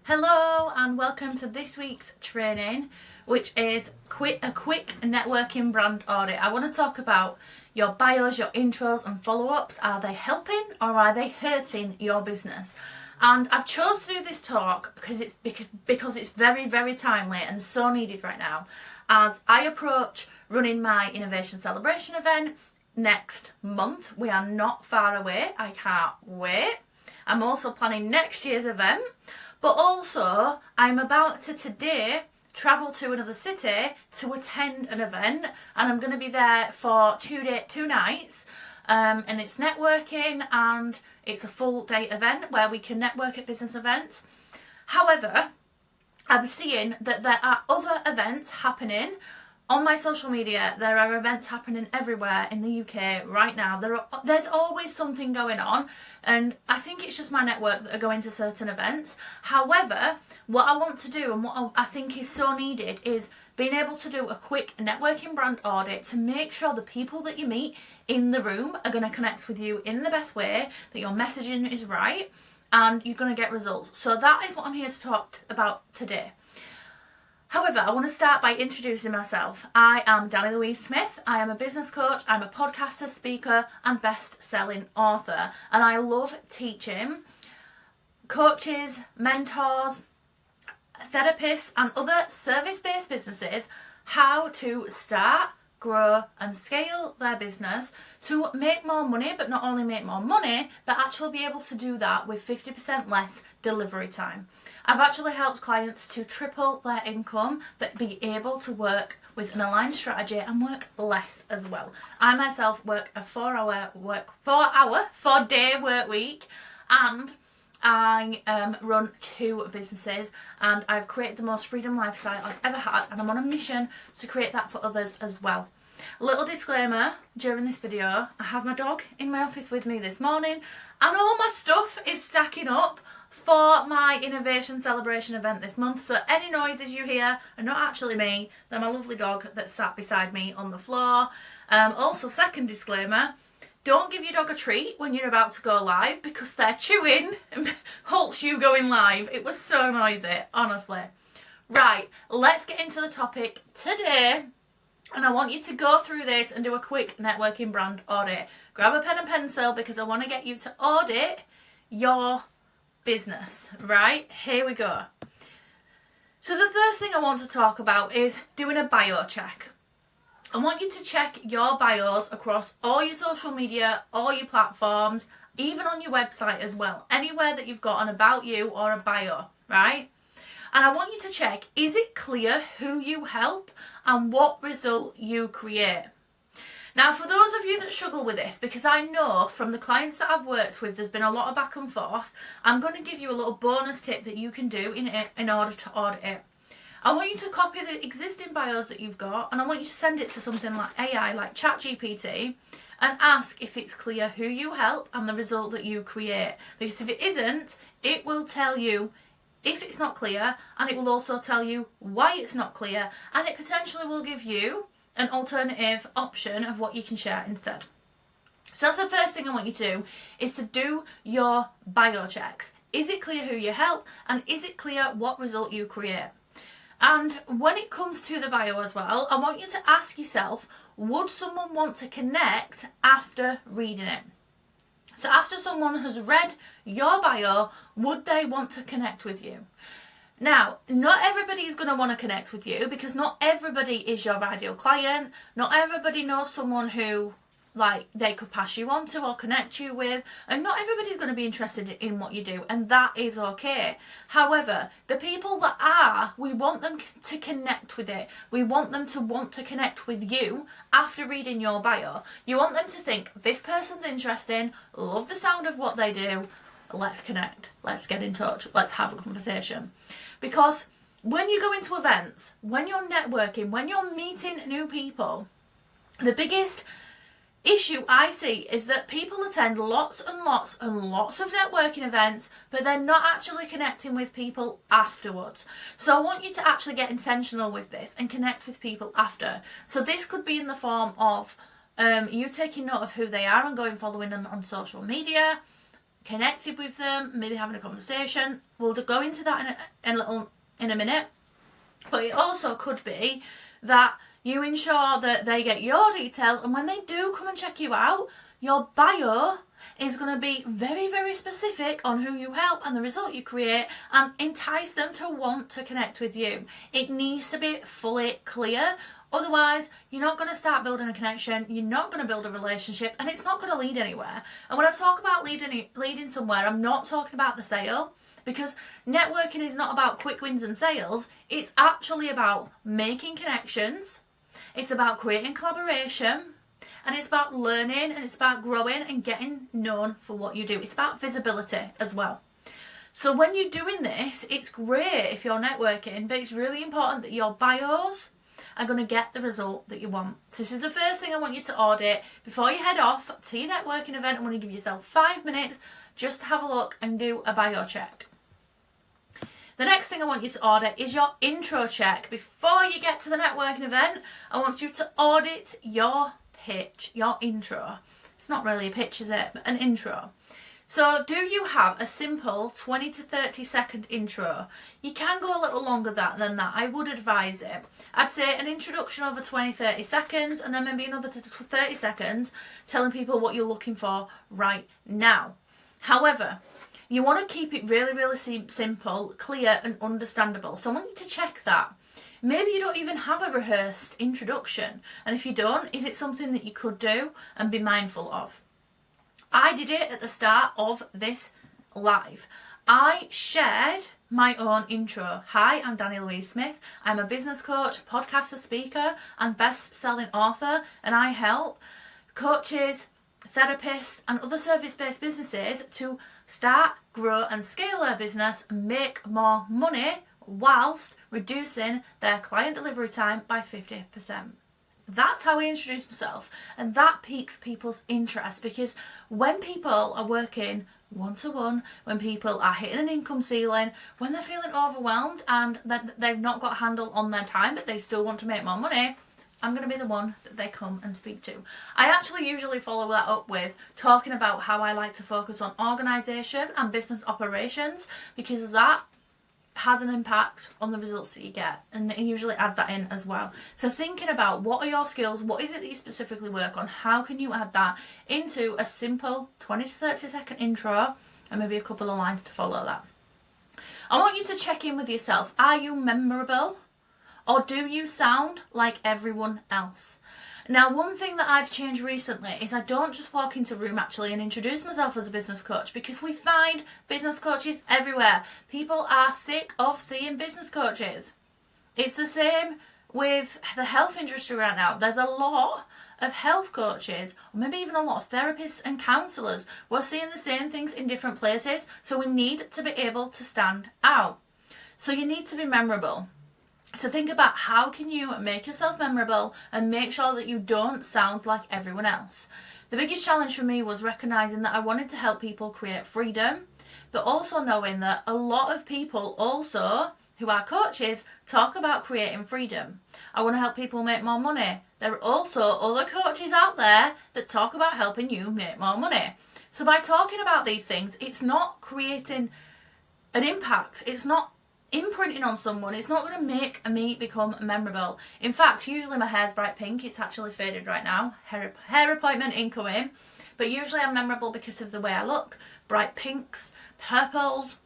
Hello and welcome to this week's training, which is a quick networking brand audit. I want to talk about your bios, your intros and follow-ups. Are they helping or are they hurting your business? And I've chose to do this talk because it's very, very timely and so needed right now as I approach running my Innovation Celebration event next month. We are not far away. I can't wait. I'm also planning next year's event. But also, I'm about to today travel to another city to attend an event, and I'm going to be there for 2 nights. And it's networking, and it's a full day event where we can network at business events. However, I'm seeing that there are other events happening on my social media. There are events happening everywhere in the UK right now. There's always something going on, and I think it's just my network that are going to certain events. However, what I want to do and what I think is so needed is being able to do a quick networking brand audit to make sure the people that you meet in the room are going to connect with you in the best way, that your messaging is right, and you're going to get results. So that is what I'm here to talk about today. However, I want to start by introducing myself. I am Dani Louise Smith. I am a business coach, I'm a podcaster, speaker and best-selling author. And I love teaching coaches, mentors, therapists and other service-based businesses how to start, grow and scale their business to make more money, but not only make more money, but actually be able to do that with 50% less delivery time. I've actually helped clients to triple their income, but be able to work with an aligned strategy and work less as well. I myself work a 4-day work week, and I run 2 businesses, and I've created the most freedom lifestyle I've ever had, and I'm on a mission to create that for others as well. A little disclaimer during this video, I have my dog in my office with me this morning, and all my stuff is stacking up for my Innovation Celebration event this month. So any noises you hear are not actually me, they're my lovely dog that sat beside me on the floor. Also, second disclaimer, don't give your dog a treat when you're about to go live because their chewing halts you going live. It was so noisy, honestly. Right, let's get into the topic today. And I want you to go through this and do a quick networking brand audit. Grab a pen and pencil because I want to get you to audit your business. Right, here we go. So the first thing I want to talk about is doing a bio check. I want you to check your bios across all your social media, all your platforms, even on your website as well. Anywhere that you've got an about you or a bio, right? And I want you to check, is it clear who you help and what result you create? Now, for those of you that struggle with this, because I know from the clients that I've worked with, there's been a lot of back and forth, I'm going to give you a little bonus tip that you can do in order to audit it. I want you to copy the existing bios that you've got, and I want you to send it to something like AI, like ChatGPT, and ask if it's clear who you help and the result that you create. Because if it isn't, it will tell you if it's not clear, and it will also tell you why it's not clear, and it potentially will give you an alternative option of what you can share instead. So that's the first thing I want you to do, is to do your bio checks. Is it clear who you help, and is it clear what result you create? And when it comes to the bio as well, I want you to ask yourself, would someone want to connect after reading it? So after someone has read your bio, would they want to connect with you? Now, not everybody is going to want to connect with you because not everybody is your ideal client. Not everybody knows someone who they could pass you on to or connect you with, and not everybody's going to be interested in what you do, and that is okay. However, the people that are, we want them to connect with it. We want them to want to connect with you after reading your bio. You want them to think, this person's interesting, love the sound of what they do, let's connect, let's get in touch, let's have a conversation. Because when you go into events, when you're networking, when you're meeting new people, the biggest issue I see is that people attend lots and lots and lots of networking events, but they're not actually connecting with people afterwards. So I want you to actually get intentional with this and connect with people after. So this could be in the form of you taking note of who they are and going following them on social media, connected with them, maybe having a conversation. We'll go into that in a minute. But it also could be that you ensure that they get your details, and when they do come and check you out, your bio is going to be very, very specific on who you help and the result you create, and entice them to want to connect with you. It needs to be fully clear. Otherwise, you're not going to start building a connection, you're not going to build a relationship, and it's not going to lead anywhere. And when I talk about leading somewhere, I'm not talking about the sale, because networking is not about quick wins and sales. It's actually about making connections, it's about creating collaboration, and it's about learning, and it's about growing and getting known for what you do. It's about visibility as well. So when you're doing this, it's great if you're networking, but it's really important that your bios are going to get the result that you want. So this is the first thing I want you to audit. Before you head off to your networking event, I want to give yourself 5 minutes just to have a look and do a bio check. The next thing I want you to audit is your intro check. Before you get to the networking event, I want you to audit your pitch, your intro. It's not really a pitch, is it? But an intro. So do you have a simple 20 to 30 second intro? You can go a little longer than that. I would advise it. I'd say an introduction over 20-30 seconds, and then maybe another 30 seconds telling people what you're looking for right now. However, you want to keep it really, really simple, clear and understandable. So I want you to check that. Maybe you don't even have a rehearsed introduction, and if you don't, is it something that you could do and be mindful of? I did it at the start of this live. I shared my own intro. Hi, I'm Dani Louise Smith. I'm a business coach, podcaster, speaker, and best-selling author, and I help coaches, therapists, and other service-based businesses to start, grow, and scale their business and make more money whilst reducing their client delivery time by 50%. That's how I introduce myself, and that piques people's interest, because when people are working one-to-one, when people are hitting an income ceiling, when they're feeling overwhelmed and that they've not got a handle on their time but they still want to make more money, I'm going to be the one that they come and speak to. I actually usually follow that up with talking about how I like to focus on organisation and business operations, because that has an impact on the results that you get, and I usually add that in as well. So thinking about what are your skills, what is it that you specifically work on, how can you add that into a simple 20 to 30 second intro and maybe a couple of lines to follow that. I want you to check in with yourself. Are you memorable, or do you sound like everyone else? Now, one thing that I've changed recently is I don't just walk into a room actually and introduce myself as a business coach, because we find business coaches everywhere. People are sick of seeing business coaches. It's the same with the health industry right now. There's a lot of health coaches, or maybe even a lot of therapists and counsellors. We're seeing the same things in different places, so we need to be able to stand out. So you need to be memorable. So think about how can you make yourself memorable and make sure that you don't sound like everyone else. The biggest challenge for me was recognising that I wanted to help people create freedom, but also knowing that a lot of people also, who are coaches, talk about creating freedom. I want to help people make more money. There are also other coaches out there that talk about helping you make more money. So by talking about these things, it's not creating an impact. It's not imprinting on someone. It's not going to make me become memorable. In fact, usually my hair's bright pink. It's actually faded right now. Hair appointment incoming. But usually I'm memorable because of the way I look. Bright pinks, purples,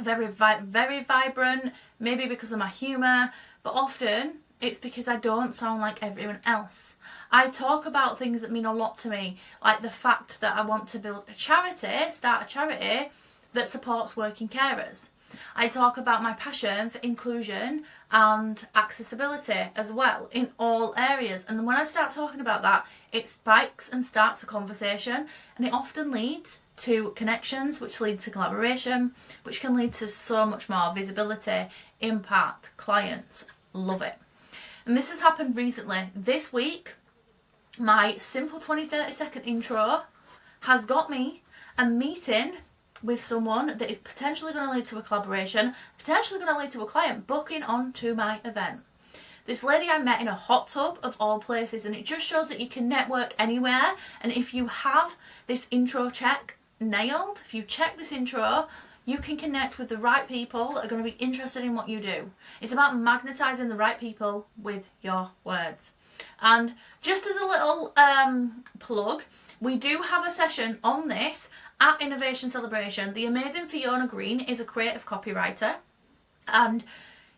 very vibrant, maybe because of my humour, but often it's because I don't sound like everyone else. I talk about things that mean a lot to me, like the fact that I want to build a charity, start a charity that supports working carers. I talk about my passion for inclusion and accessibility as well in all areas. And when I start talking about that, it spikes and starts a conversation, and it often leads to connections, which lead to collaboration, which can lead to so much more visibility, impact, clients love it. And this has happened recently. This week, my simple 20-30 second intro has got me a meeting with someone that is potentially going to lead to a collaboration, potentially going to lead to a client booking onto my event. This lady I met in a hot tub of all places, and it just shows that you can network anywhere. And if you have this intro check nailed, if you check this intro, you can connect with the right people that are going to be interested in what you do. It's about magnetising the right people with your words. And just as a little plug, we do have a session on this at Innovation Celebration. The amazing Fiona Green is a creative copywriter, and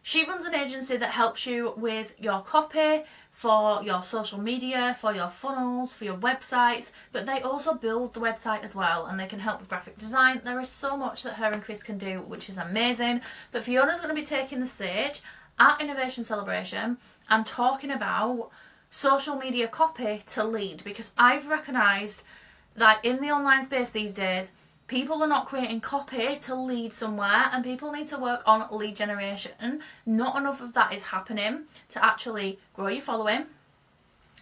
she runs an agency that helps you with your copy, for your social media, for your funnels, for your websites, but they also build the website as well, and they can help with graphic design. There is so much that her and Chris can do, which is amazing. But Fiona's going to be taking the stage at Innovation Celebration and talking about social media copy to lead, because I've recognised that in the online space these days, people are not creating copy to lead somewhere, and people need to work on lead generation. Not enough of that is happening to actually grow your following,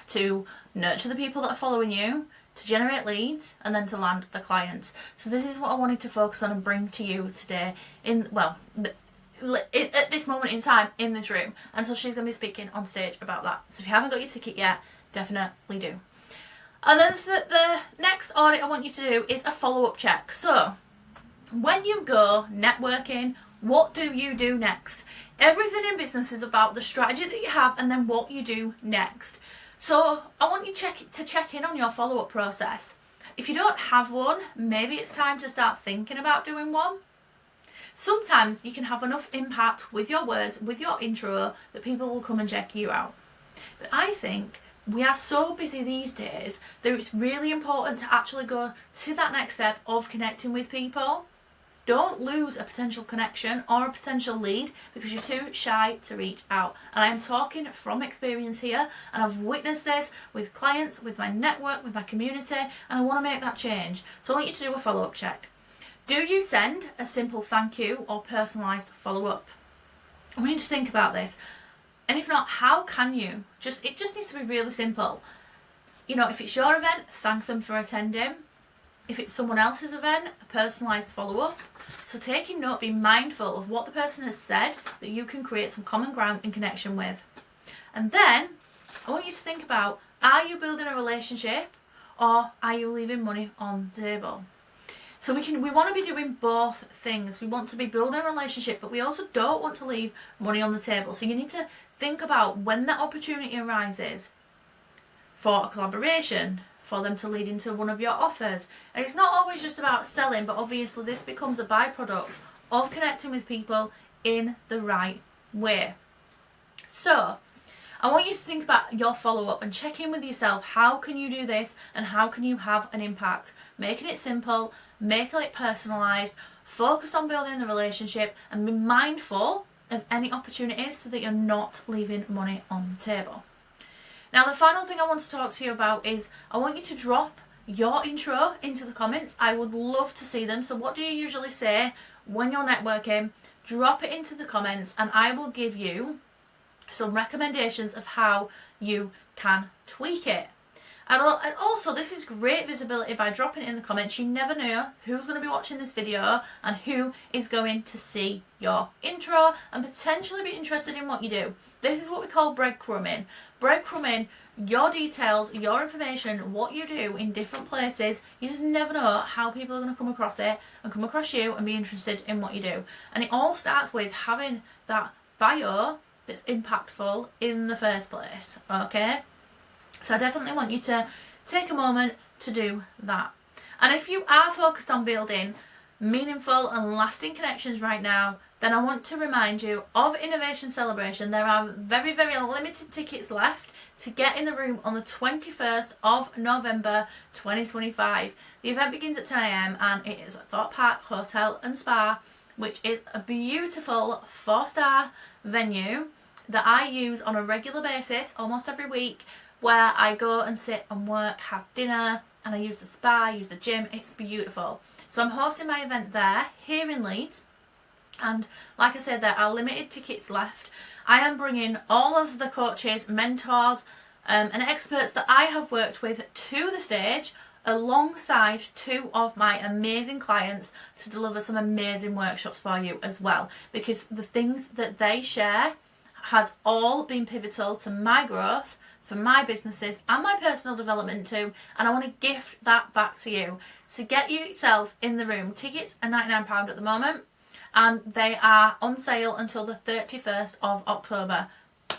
to nurture the people that are following you, to generate leads, and then to land the clients. So this is what I wanted to focus on and bring to you today at this moment in time in this room. And so she's going to be speaking on stage about that. So if you haven't got your ticket yet, definitely do. And then the next audit I want you to do is a follow-up check. So when you go networking, what do you do next? Everything in business is about the strategy that you have and then what you do next. So I want you to check in on your follow-up process. If you don't have one, maybe it's time to start thinking about doing one. Sometimes you can have enough impact with your words, with your intro, that people will come and check you out. But I think we are so busy these days that it's really important to actually go to that next step of connecting with people. Don't lose a potential connection or a potential lead because you're too shy to reach out. And I am talking from experience here, and I've witnessed this with clients, with my network, with my community, and I want to make that change. So I want you to do a follow-up check. Do you send a simple thank you or personalised follow-up? I want you to think about this. And if not, how can you? It just needs to be really simple. You know, if it's your event, thank them for attending. If it's someone else's event, a personalised follow-up. So taking note, be mindful of what the person has said that you can create some common ground and connection with. And then I want you to think about, are you building a relationship or are you leaving money on the table? So we want to be doing both things. We want to be building a relationship, but we also don't want to leave money on the table. So you need to think about when that opportunity arises for a collaboration, for them to lead into one of your offers. And it's not always just about selling, but obviously this becomes a byproduct of connecting with people in the right way. So I want you to think about your follow-up and check in with yourself. How can you do this and how can you have an impact? Making it simple, making it personalised, focus on building the relationship, and be mindful of any opportunities so that you're not leaving money on the table. Now, the final thing I want to talk to you about is I want you to drop your intro into the comments. I would love to see them. So what do you usually say when you're networking? Drop it into the comments and I will give you some recommendations of how you can tweak it. And also, this is great visibility by dropping it in the comments. You never know who's going to be watching this video and who is going to see your intro and potentially be interested in what you do. This is what we call breadcrumbing. Breadcrumbing your details, your information, what you do in different places. You just never know how people are going to come across it and come across you and be interested in what you do. And it all starts with having that bio that's impactful in the first place, okay? So I definitely want you to take a moment to do that. And if you are focused on building meaningful and lasting connections right now, then I want to remind you of Innovation Celebration. There are very, very limited tickets left to get in the room on the 21st of November 2025. The event begins at 10 AM and it is at Thorpe Park Hotel and Spa, which is a beautiful 4-star venue that I use on a regular basis, almost every week, where I go and sit and work, have dinner, and I use the spa, I use the gym. It's beautiful. So I'm hosting my event there, here in Leeds. And like I said, there are limited tickets left. I am bringing all of the coaches, mentors, and experts that I have worked with to the stage, alongside 2 of my amazing clients, to deliver some amazing workshops for you as well. Because the things that they share has all been pivotal to my growth for my businesses and my personal development too, and I want to gift that back to you. So get yourself in the room. Tickets are £99 at the moment, and they are on sale until the 31st of October,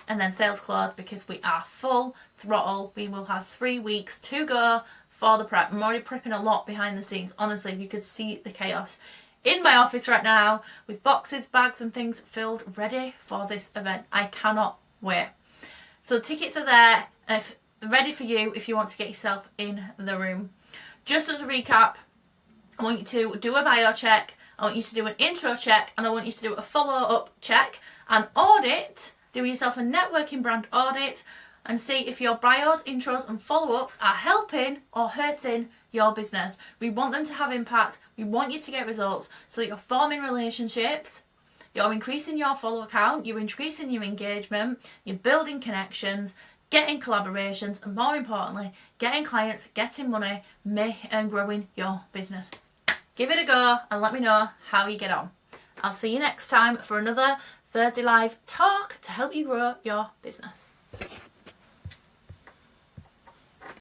and then sales close because we are full throttle. We will have 3 weeks to go for the prep. I'm already prepping a lot behind the scenes. Honestly, if you could see the chaos in my office right now with boxes, bags and things filled ready for this event. I cannot wait. So tickets are there, ready for you if you want to get yourself in the room. Just as a recap, I want you to do a bio check, I want you to do an intro check, and I want you to do a follow-up check, an audit, do yourself a networking brand audit, and see if your bios, intros and follow-ups are helping or hurting your business. We want them to have impact. We want you to get results so that you're forming relationships, you're increasing your follow count, you're increasing your engagement, you're building connections, getting collaborations, and more importantly, getting clients, getting money, and growing your business. Give it a go and let me know how you get on. I'll see you next time for another Thursday Live talk to help you grow your business.